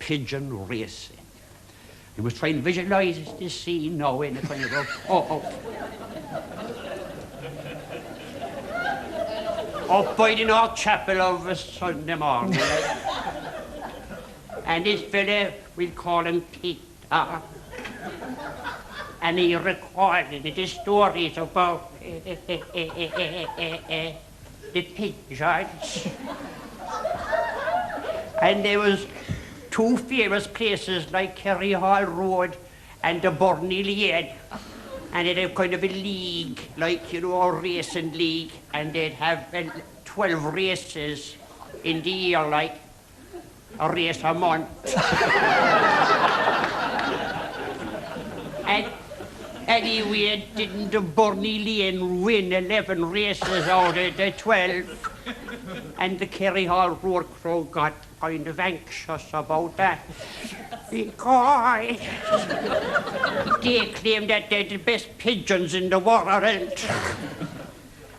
pigeon racing. He was trying to visualise the scene now in a kind of up by the North Chapel of a Sunday morning. And this fella, we'll call him Peter. And he recorded the stories about the pigeons. And there was two famous places like Kerryhall Rd and the Burney Lane. And they'd have kind of a league, like, you know, a racing league. And they'd have 12 races in the year, like a race a month. And anyway, didn't the Burney Lane win 11 races out of the 12? And the Kerryhall Rd crew got kind of anxious about that because they claimed that they're the best pigeons in the world.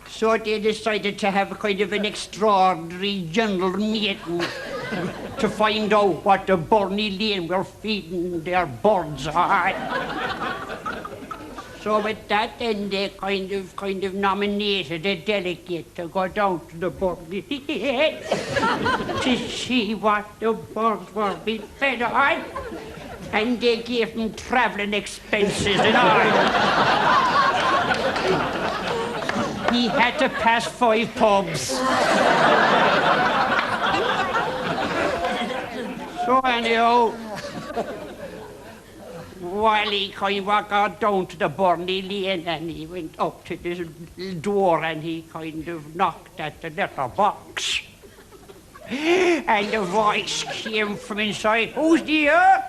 So they decided to have a kind of an extraordinary general meeting to find out what the Burney Lane were feeding their birds on. So with that, then they kind of nominated a delegate to go down to the Burney Lane to see what the birds were being fed on. And they gave them travelling expenses and all. He had to pass 5 pubs. So anyhow, Wally kind of got down to the Burney Lane and he went up to this door and he kind of knocked at the letter box. And the voice came from inside. "Who's there?"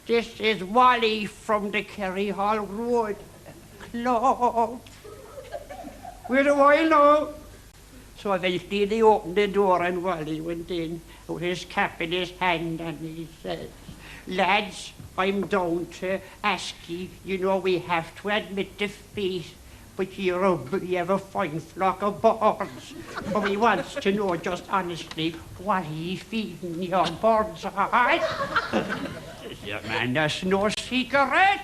"This is Wally from the Kerryhall Rd Club." "Where do I know?" So eventually they opened the door and Wally went in with his cap in his hand and he said, "Lads, I'm down to ask you, you know, we have to admit defeat, but you have a fine flock of birds. But we want to know just honestly, what are you feeding your birds on?" "Yeah, man, that's no secret.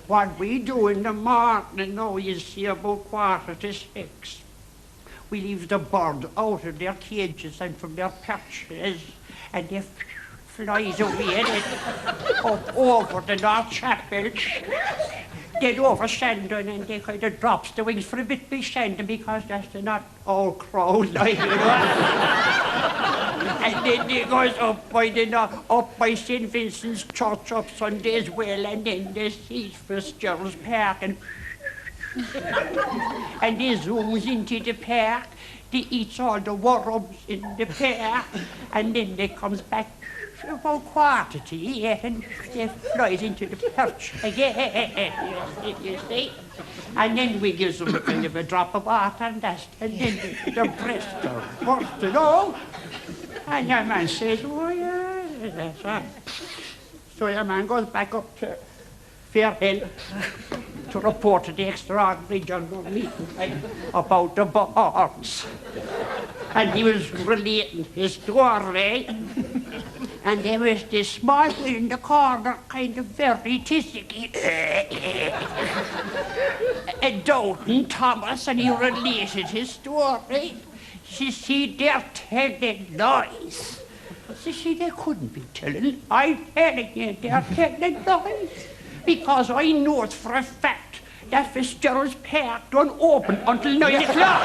What we do in the morning, now you see about 5:45, we leave the bird out of their cages and from their perches, and they flies away and up over the North Chapel, then over Shandon, and they kind of drops the wings for a bit by Shandon because that's not all crows, like, you know. And then they goes up by St. Vincent's Church up Sunday as well, and then they see Fitzgerald's Park, and they zooms into the park, they eats all the worms in the park, and then they comes back about 7:45 and they flies into the perch again, you see. And then we give them a kind of a drop of water and that's, and then the breast are bursting out. And your man says, "Oh yeah, that's right." So your man goes back up to Fairhill to report to the extraordinary general meeting about the birds. And he was relating his story. And there was this small girl in the corner, kind of very tizzy. And Doughton Thomas, and he related his story. She said, "They're telling lies." She said, "They couldn't be telling. I'm telling you, they're telling lies. Because I know it for a fact that Fitzgerald's Park don't open until 9 o'clock.